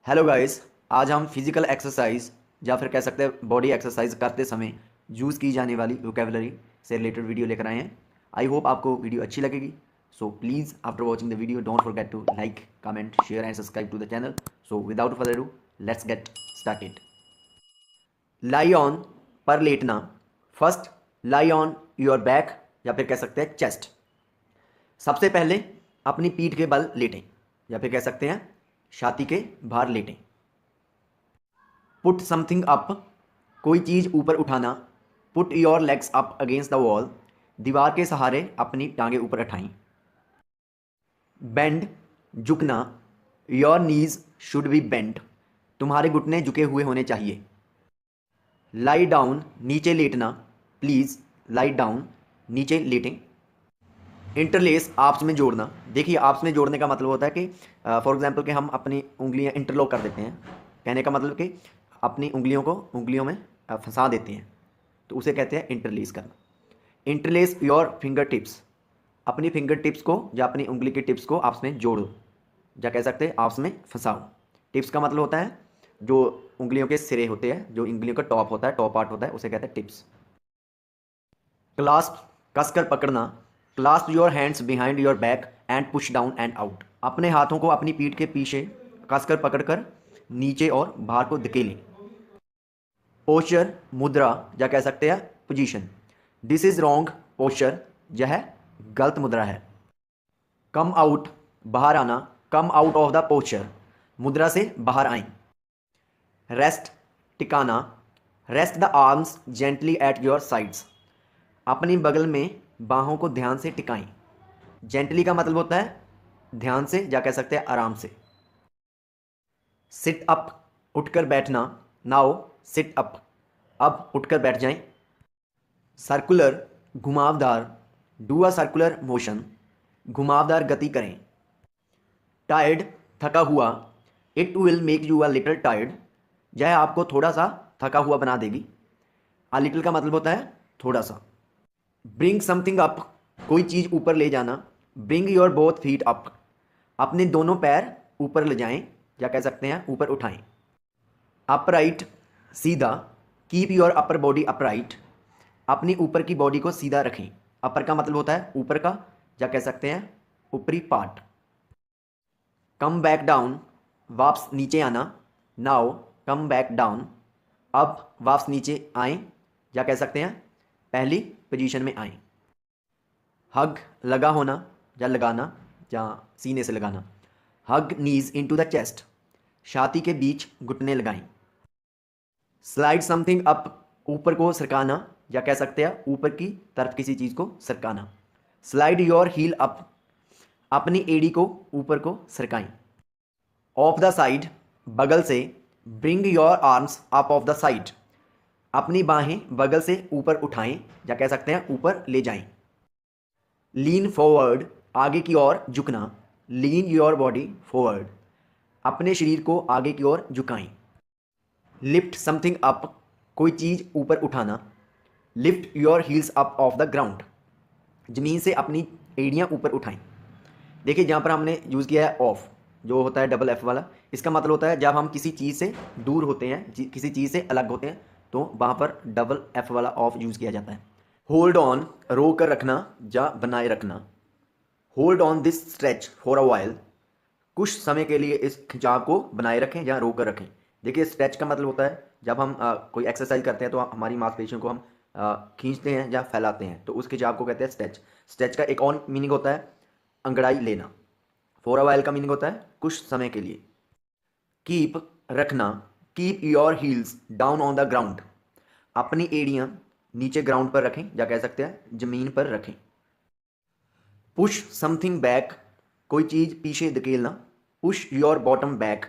Hello guys. आज हम physical exercise या फिर कह सकते हैं बॉडी एक्सरसाइज करते समय यूज़ की जाने वाली वोकेबलरी से रिलेटेड वीडियो लेकर आए हैं। आई होप आपको वीडियो अच्छी लगेगी। So please after watching the video don't forget to like, comment, share and subscribe to the channel. So without further do let's get started. Lie on पर लेटना। First, lie on your back या फिर कह सकते हैं chest. सबसे पहले अपनी पीठ के बल लेटें या फिर कह सकते हैं छाती के बाहर लेटें। पुट समथिंग अप, कोई चीज़ ऊपर उठाना। Put your legs up against the wall, दीवार के सहारे अपनी टांगे ऊपर उठाएं। बेंड, झुकना। Your knees should be bent, तुम्हारे घुटने झुके हुए होने चाहिए। लाई डाउन, नीचे लेटना। प्लीज़ लाई डाउन, नीचे लेटें। इंटरलेस, आपस में जोड़ना। देखिए, आपस में जोड़ने का मतलब होता है कि फॉर एग्जांपल कि हम अपनी उंगलियां इंटरलॉक कर देते हैं। कहने का मतलब कि अपनी उंगलियों को उंगलियों में फंसा देते हैं, तो उसे कहते हैं इंटरलेस करना। इंटरलेस योर फिंगर टिप्स, अपनी फिंगर टिप्स को या अपनी उंगली के टिप्स को आपस में जोड़ो या कह सकते हैं आपस में फंसाओ। टिप्स का मतलब होता है जो उंगलियों के सिरे होते हैं, जो उंगलियों का टॉप होता है, टॉप पार्ट होता है, उसे कहते हैं टिप्स। क्लास्प, कसकर पकड़ना। Clasp your hands behind your back and push down and out, अपने हाथों को अपनी पीठ के पीछे कसकर पकड़कर नीचे और बाहर को धकेलें। पोस्चर, मुद्रा या कह सकते हैं position. This is wrong posture, यह गलत मुद्रा है। कम आउट, बाहर आना। Come out of the posture, मुद्रा से बाहर आएं। रेस्ट, टिकाना। Rest the arms gently at your sides, अपनी बगल में बाहों को ध्यान से टिकाएं। जेंटली का मतलब होता है ध्यान से या कह सकते हैं आराम से। सिट अप, उठकर बैठना। नाउ सिट अप, अब उठकर बैठ जाएं। सर्कुलर, घुमावदार। डू अ सर्कुलर मोशन, घुमावदार गति करें। टायर्ड, थका हुआ। It will make you a little tired, यह आपको थोड़ा सा थका हुआ बना देगी। अ लिटिल का मतलब होता है थोड़ा सा। ब्रिंग समथिंग अप, कोई चीज़ ऊपर ले जाना। Bring your both feet up, अपने दोनों पैर ऊपर ले जाएं या कह सकते हैं ऊपर उठाएं। अपराइट, सीधा। Keep your upper body upright, अपनी ऊपर की बॉडी को सीधा रखें। अपर का मतलब होता है ऊपर का या कह सकते हैं ऊपरी पार्ट। कम बैक डाउन, वापस नीचे आना। नाउ कम बैक डाउन, अब वापस नीचे आएं या कह सकते हैं पहली पोजीशन में आएं। हग, लगा होना या लगाना या सीने से लगाना। हग नीज इनटू द चेस्ट, छाती के बीच घुटने लगाएं। स्लाइड समथिंग अप, ऊपर को सरकाना या कह सकते हैं ऊपर की तरफ किसी चीज़ को सरकाना। स्लाइड योर हील अप, अपनी एड़ी को ऊपर को सरकाएं। ऑफ द साइड, बगल से। Bring your arms up of the side, अपनी बाहें बगल से ऊपर उठाएं या कह सकते हैं ऊपर ले जाएं। लीन फॉरवर्ड, आगे की ओर झुकना। लीन योर बॉडी फॉरवर्ड, अपने शरीर को आगे की ओर झुकाएं। लिफ्ट समथिंग अप, कोई चीज़ ऊपर उठाना। Lift your heels up of the ground, ज़मीन से अपनी एड़ियाँ ऊपर उठाएं। देखिए, जहाँ पर हमने यूज़ किया है ऑफ, जो होता है डबल एफ वाला, इसका मतलब होता है जब हम किसी चीज़ से दूर होते हैं, किसी चीज़ से अलग होते हैं, तो वहाँ पर डबल एफ वाला ऑफ यूज़ किया जाता है। होल्ड ऑन, रोक कर रखना या बनाए रखना। Hold on this stretch for a while, कुछ समय के लिए इस खिंचाव को बनाए रखें या रोक कर रखें। देखिए, स्ट्रेच का मतलब होता है जब हम कोई एक्सरसाइज करते हैं तो हमारी मांसपेशियों को हम खींचते हैं या फैलाते हैं, तो उस खिंचाव को कहते हैं स्ट्रेच। स्ट्रेच का एक और मीनिंग होता है अंगड़ाई लेना। फॉर अ वाइल का मीनिंग होता है कुछ समय के लिए। कीप, रखना। Keep your heels down on the ground, अपनी एड़ियाँ नीचे ग्राउंड पर रखें या कह सकते हैं ज़मीन पर रखें। पुश समथिंग बैक, कोई चीज़ पीछे धकेलना। पुश योर बॉटम बैक,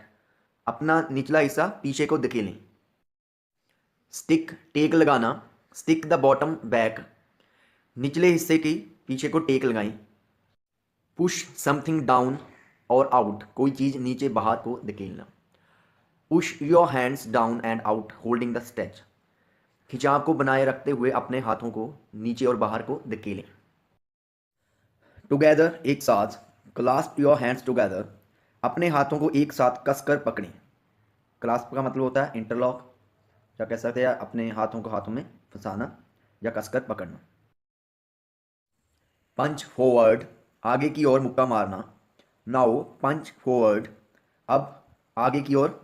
अपना निचला हिस्सा पीछे को धकेलें। स्टिक, टेक लगाना। स्टिक द बॉटम बैक, निचले हिस्से की पीछे को टेक लगाएं। पुश समथिंग डाउन और आउट, कोई चीज़ नीचे बाहर को धकेलना। Push your hands down and out holding the stretch, खिंचाव को बनाए रखते हुए अपने हाथों को नीचे और बाहर को धकेलें। टुगेदर, एक साथ। क्लास्प योर हैंड्स टुगेदर, अपने हाथों को एक साथ कसकर पकड़ें। क्लास्प का मतलब होता है इंटरलॉक, या कह सकते हैं अपने हाथों को हाथों में फंसाना या कसकर पकड़ना। पंच फॉरवर्ड, आगे की ओर मुक्का मारना। नाउ पंच फॉरवर्ड, अब आगे की ओर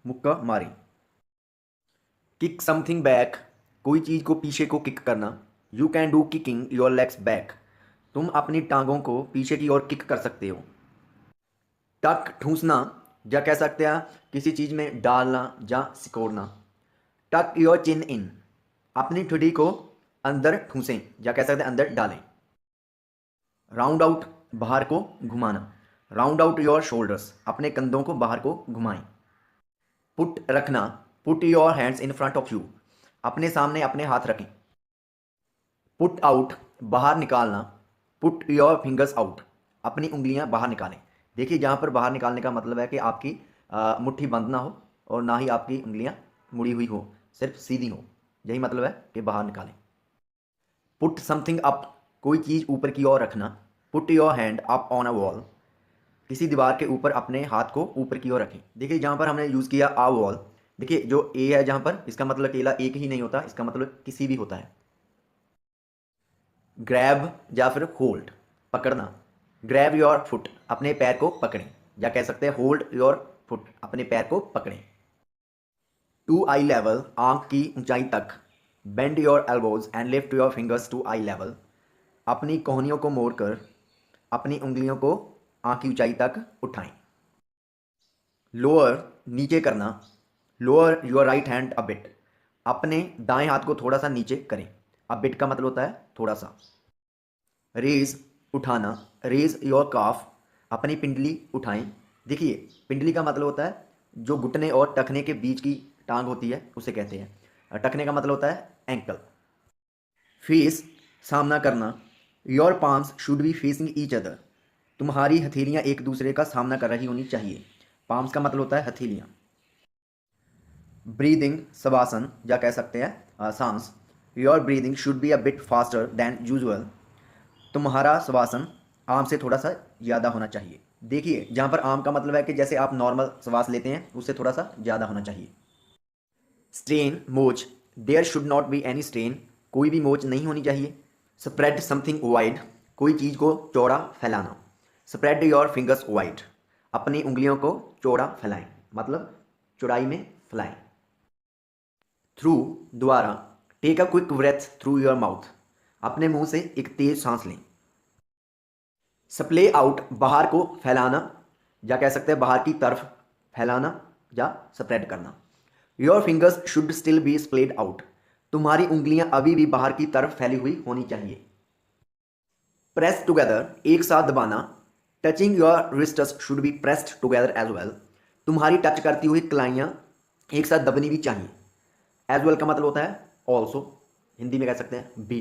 मुक्का मारें। किक समथिंग बैक, कोई चीज़ को पीछे को किक करना। You can do kicking your legs back, तुम अपनी टांगों को पीछे की ओर किक कर सकते हो। टक ठूंसना, या कह सकते हैं किसी चीज़ में डालना या सिकोड़ना। टक योर चिन इन, अपनी ठुडी को अंदर ठूंसें या कह सकते हैं अंदर डालें। राउंड आउट, बाहर को घुमाना। राउंड आउट योर शोल्डर्स, अपने कंधों को बाहर को घुमाएं। पुट रखना, put your hands in front of you, अपने सामने अपने हाथ रखें। पुट आउट, बाहर निकालना। पुट योर फिंगर्स आउट, अपनी उंगलियां बाहर निकालें। देखिए जहाँ पर बाहर निकालने का मतलब है कि आपकी मुट्ठी बंद ना हो और ना ही आपकी उंगलियां मुड़ी हुई हो, सिर्फ सीधी हो, यही मतलब है कि बाहर निकालें। पुट समथिंग अप, कोई चीज़ ऊपर की ओर रखना। Put your hand up on a wall, किसी दीवार के ऊपर अपने हाथ को ऊपर की ओर रखें। देखिए जहाँ पर हमने यूज़ किया आ वॉल, देखिए जो ए है जहाँ पर, इसका मतलब अकेला एक ही नहीं होता, इसका मतलब किसी भी होता है। ग्रैब या फिर होल्ड, पकड़ना। ग्रैब योर फुट, अपने पैर को पकड़ें, या कह सकते हैं होल्ड योर फुट, अपने पैर को पकड़ें। टू आई लेवल, आंख की ऊंचाई तक। Bend your elbows and lift your fingers to eye level, अपनी कोहनियों को मोड़कर अपनी उंगलियों को आंख की ऊंचाई तक उठाएं। लोअर, नीचे करना। Lower your right hand a bit, अपने दाएं हाथ को थोड़ा सा नीचे करें। अ बिट का मतलब होता है थोड़ा सा। रेज, उठाना। रेज योर काफ, अपनी पिंडली उठाएं। देखिए पिंडली का मतलब होता है जो घुटने और टखने के बीच की टांग होती है उसे कहते हैं। टखने का मतलब होता है एंकल। फेस, सामना करना। Your palms should be facing each other, तुम्हारी हथेलियां एक दूसरे का सामना कर रही होनी चाहिए। पाम्स का मतलब होता है हथेलियां। ब्रीदिंग, शवासन या कह सकते हैं सांस। Your breathing should be a bit faster than usual, तुम्हारा श्वासन आम से थोड़ा सा ज़्यादा होना चाहिए। देखिए जहाँ पर आम का मतलब है कि जैसे आप नॉर्मल श्वास लेते हैं उससे थोड़ा सा ज़्यादा होना चाहिए। स्ट्रेन, मोच। There should not be any strain, कोई भी मोच नहीं होनी चाहिए। स्प्रेड समथिंग वाइड, कोई चीज़ को चौड़ा फैलाना। स्प्रेड योर फिंगर्स वाइड, अपनी उंगलियों को चौड़ा फैलाएं, मतलब चौड़ाई में फैलाएं। थ्रू, द्वारा। Take a quick breath through your mouth, अपने मुंह से एक तेज सांस लें। स्प्ले आउट, बाहर को फैलाना या कह सकते हैं बाहर की तरफ फैलाना या स्प्रेड करना। Your fingers should still be splayed out, तुम्हारी उंगलियां अभी भी बाहर की तरफ फैली हुई होनी चाहिए। प्रेस टुगेदर, एक साथ दबाना। Touching your wrists should be pressed together as well, तुम्हारी टच करती हुई कलाइयाँ एक साथ दबनी भी चाहिए। एज वेल का मतलब होता है ऑल्सो, हिंदी में कह सकते हैं भी।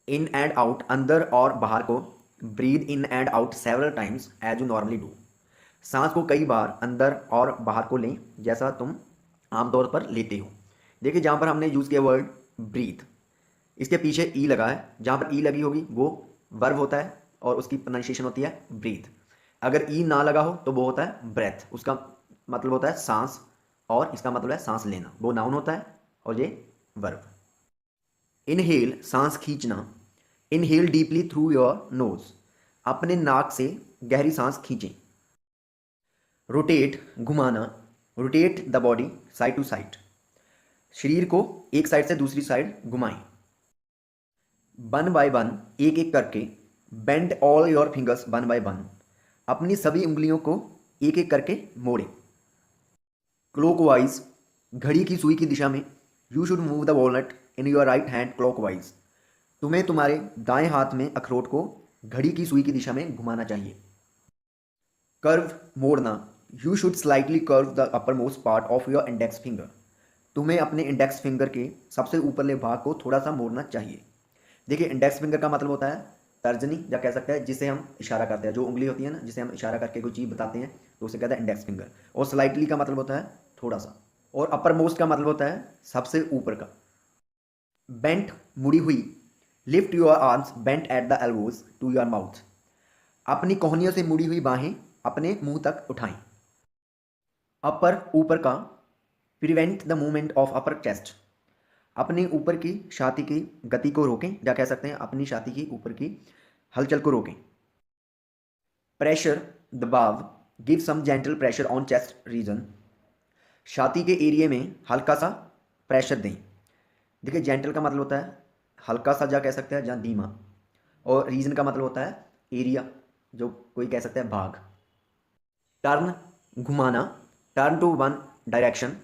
इन एंड आउट, अंदर और बाहर को। Breathe in and out several times as you normally do, सांस को कई बार अंदर और बाहर को लें जैसा तुम आमतौर पर लेते हो। देखिए जहाँ पर हमने यूज़ किया वर्ड ब्रीथ, इसके पीछे ई लगा है, जहाँ पर ई लगी होगी वो वर्ब होता है और उसकी प्रोनाउंसिएशन होती है ब्रीथ। अगर ई ना लगा हो तो वो होता है ब्रेथ, उसका मतलब होता है सांस, और इसका मतलब है सांस लेना, वो नाउन होता है और ये वर्ब। इनहेल, सांस खींचना। Inhale deeply through your nose, अपने नाक से गहरी सांस खींचें। रोटेट, घुमाना। Rotate the body side to side, शरीर को एक साइड से दूसरी साइड घुमाएं। वन बाय वन, एक एक करके। Bend all your fingers one by one, अपनी सभी उंगलियों को एक एक करके मोड़ें। क्लॉकवाइज, घड़ी की सुई की दिशा में। You should move the walnut in your right hand clockwise, तुम्हें तुम्हारे दाएं हाथ में अखरोट को घड़ी की सुई की दिशा में घुमाना चाहिए। कर्व, मोड़ना। You should slightly curve the upper most part of your index finger, तुम्हें अपने इंडेक्स फिंगर के सबसे ऊपरले भाग को थोड़ा सा मोड़ना चाहिए। देखिए इंडेक्स फिंगर का मतलब होता है तर्जनी, या कह सकते हैं जिसे हम इशारा करते हैं, जो उंगली होती है ना जिसे हम इशारा करके कोई चीज़ बताते हैं तो उसे कहते हैं इंडेक्स फिंगर। और स्लाइटली का मतलब होता है थोड़ा सा, और अपर मोस्ट का मतलब होता है सबसे ऊपर का। बेंट, मुड़ी हुई। Lift your arms bent at the elbows to your mouth, अपनी कोहनियों से मुड़ी हुई बाहें अपने मुंह तक उठाएं। अपर ऊपर का, prevent the movement of upper chest, अपनी ऊपर की छाती की गति को रोकें, या कह सकते हैं अपनी छाती की ऊपर की हलचल को रोकें। प्रेशर दबाव, give some gentle pressure on chest region, छाती के एरिया में हल्का सा प्रेशर दें। देखिए जेंटल का मतलब होता है हल्का सा, जा कह सकते हैं, या धीमा, और रीजन का मतलब होता है एरिया, जो कोई कह सकता है भाग। टर्न घुमाना, टर्न टू वन डायरेक्शन,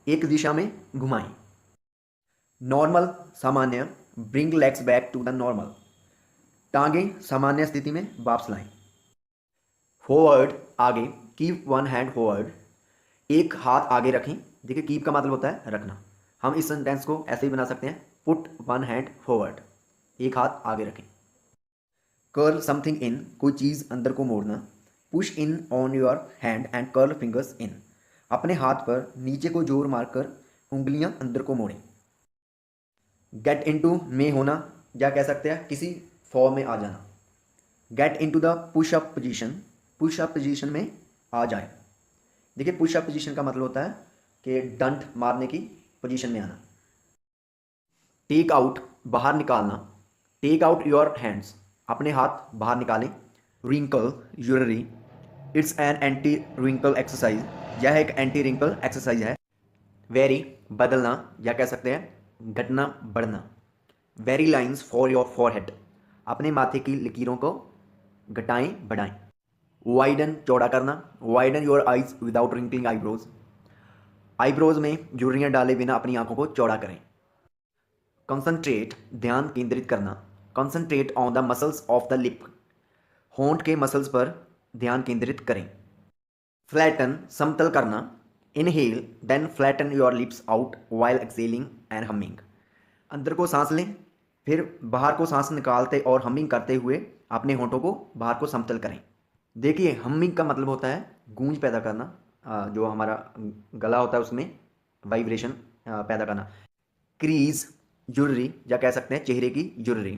एक दिशा में घुमाएं। नॉर्मल सामान्य, bring legs back to the normal, टांगे सामान्य स्थिति में वापस लाएं। फॉरवर्ड आगे, कीप वन हैंड फॉरवर्ड, एक हाथ आगे रखें। देखिए कीप का मतलब होता है रखना, हम इस सेंटेंस को ऐसे ही बना सकते हैं, पुट वन हैंड फॉरवर्ड, एक हाथ आगे रखें। कर्ल समथिंग इन, कोई चीज़ अंदर को मोड़ना। Push in on your hand and curl fingers in, अपने हाथ पर नीचे को जोर मारकर उंगलियां अंदर को मोड़ें। गेट इनटू में होना, या कह सकते हैं किसी फॉर्म में आ जाना। Get into the push up position, push up position में आ जाए। देखिए पुश अप पोजीशन का मतलब होता है कि डंट मारने की पोजीशन में आना। टेक आउट बाहर निकालना, टेक आउट योर हैंड्स, अपने हाथ बाहर निकालें। रिंकल यूररी, it's an anti wrinkle exercise, यह एक एंटी रिंकल एक्सरसाइज है। वेरी बदलना, या कह सकते हैं घटना बढ़ना। Vary lines for your forehead, अपने माथे की लकीरों को घटाएं बढ़ाएं। वाइडन चौड़ा करना, widen your eyes without wrinkling eyebrows, eyebrows में झुर्रियाँ डाले बिना अपनी आंखों को चौड़ा करें। कंसंट्रेट ध्यान केंद्रित करना, concentrate on the muscles of the lip, होंठ के मसल्स पर ध्यान केंद्रित करें। फ्लैटन समतल करना, inhale then flatten your lips out while exhaling and humming, अंदर को सांस लें फिर बाहर को सांस निकालते और हमिंग करते हुए अपने होंठों को बाहर को समतल करें। देखिए हमिंग का मतलब होता है गूंज पैदा करना, जो हमारा गला होता है उसमें वाइब्रेशन पैदा करना। क्रीज ज्वेलरी, या कह सकते हैं चेहरे की jewellery.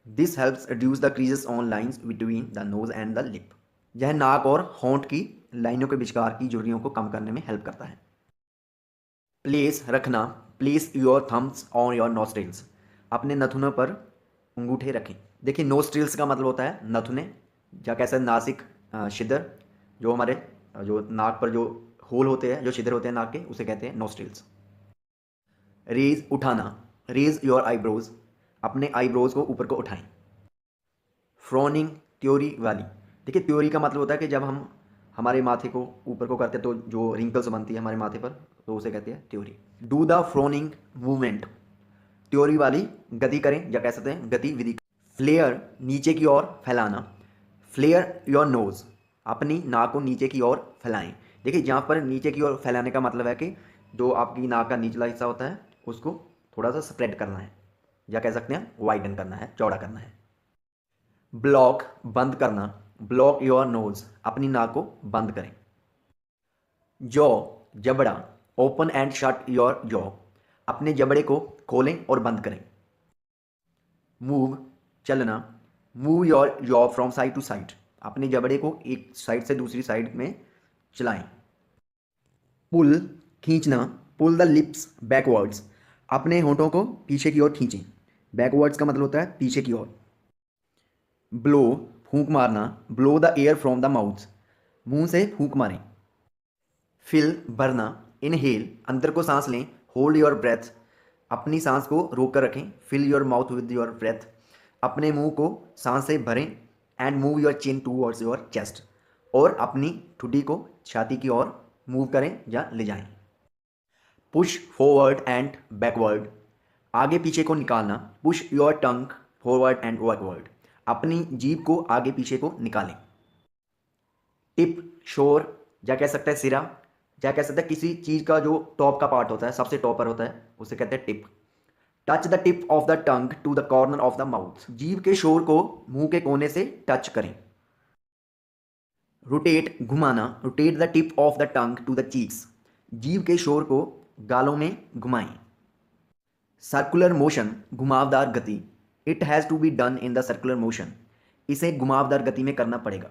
This helps reduce the creases on lines between the nose and the lip, यह नाक और होंठ की लाइनों के विचकार की झुर्रियों को कम करने में हेल्प करता है। प्लेस रखना, place your thumbs on your nostrils, अपने नथुनों पर अंगूठे रखें। देखिए नोस्ट्रिल्स का मतलब होता है नथुने, या कैसे नासिक छिद्र, जो हमारे जो नाक पर जो होल होते हैं, जो छिद्र होते हैं नाक के, उसे कहते हैं नोस्ट्रिल्स। रेज उठाना, रेज योर आईब्रोज, अपने आईब्रोज को ऊपर को उठाएं। फ्रोनिंग त्योरी वाली, देखिए त्योरी का मतलब होता है कि जब हम हमारे माथे को ऊपर को करते हैं तो जो रिंकल्स बनती है हमारे माथे पर, तो उसे कहते हैं त्योरी। डू द फ्रोनिंग मूवमेंट, त्योरी वाली गति करें, या कह सकते हैं गतिविधि। फ्लेयर नीचे की ओर फैलाना, फ्लेयर योर नोज, अपनी नाक को नीचे की ओर फैलाएं। देखिए यहाँ पर नीचे की ओर फैलाने का मतलब है कि जो आपकी नाक का निचला हिस्सा होता है उसको थोड़ा सा स्प्रेड करना है, या कह सकते हैं वाइडन करना है, चौड़ा करना है। ब्लॉक बंद करना, ब्लॉक योर नोज, अपनी नाक को बंद करें। जॉ जबड़ा, open and shut your jaw, अपने जबड़े को खोलें और बंद करें। मूव चलना, move your jaw from side to side, अपने जबड़े को एक साइड से दूसरी साइड में चलाएं। पुल खींचना, पुल द लिप्स बैकवर्ड्स, अपने होंठों को पीछे की ओर खींचें। बैकवर्ड्स का मतलब होता है पीछे की ओर। ब्लो फूंक मारना, blow the air from the mouth, मुंह से फूंक मारें। फिल भरना, इनहेल अंदर को सांस लें, होल्ड योर ब्रेथ, अपनी सांस को रोक कर रखें। Fill your mouth with your breath, अपने मुंह को सांस से भरें। And move your chin towards your chest, और अपनी ठुड्डी को छाती की ओर मूव करें या ले जाएं। पुश फॉरवर्ड एंड बैकवर्ड, आगे पीछे को निकालना। Push your tongue forward and backward, अपनी जीभ को आगे पीछे को निकालें। टिप शोर, या कह सकते हैं सिरा, या कह सकते हैं किसी चीज़ का जो टॉप का पार्ट होता है, सबसे टॉप पर होता है, उसे कहते हैं tip. Touch the tip of the tongue to the corner of the mouth, जीभ के शोर को मुंह के कोने से टच करें। रोटेट घुमाना, rotate the tip of the tongue to the cheeks, जीभ के शोर को गालों में घुमाएं। सर्कुलर मोशन घुमावदार गति, it has to be done in the circular motion, इसे घुमावदार गति में करना पड़ेगा।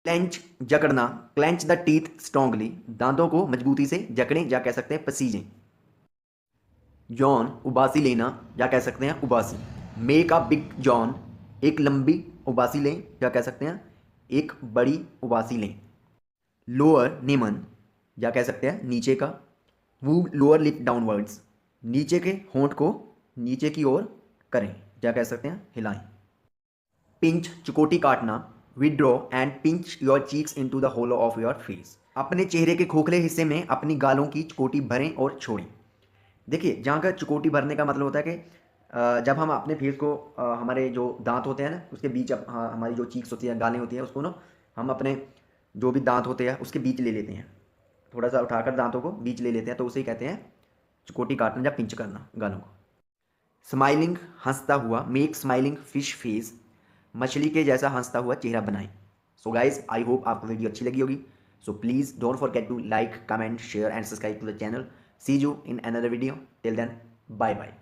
क्लेंच जकड़ना, क्लेंच द टीथ स्ट्रांगली, दांतों को मजबूती से जकड़ें या कह सकते हैं पसीजें। जॉन उबासी लेना या कह सकते हैं उबासी। मेक अ बिग जॉन, एक लंबी उबासी लें या कह सकते हैं एक बड़ी उबासी लें। लोअर निमन या कह सकते हैं नीचे का। मूव लोअर लिप डाउनवर्ड्स, नीचे के होंठ को नीचे की ओर करें या कह सकते हैं हिलाएं। पिंच चुकोटी काटना, withdraw and pinch your cheeks into the hollow of your face, अपने चेहरे के खोखले हिस्से में अपनी गालों की चुकोटी भरें और छोड़ें। देखिए जहाँ का चुकोटी भरने का मतलब होता है कि जब हम अपने फेस को हमारे जो दांत होते हैं ना उसके बीच हमारी जो चीक्स होती है गालें होती हैं उसको ना हम अपने जो भी दांत होते हैं उसके बीच ले लेते हैं, थोड़ा सा उठाकर दांतों को बीच ले लेते हैं, तो उसे ही कहते हैं चुकोटी काटना या पिंच करना गालों को। स्माइलिंग हंसता हुआ, मेक स्माइलिंग फिश फेस, मछली के जैसा हंसता हुआ चेहरा बनाएं। सो गाइज आई होप आपको वीडियो अच्छी लगी होगी। So please don't forget to like comment share and subscribe to the channel. See you in another video, till then bye bye.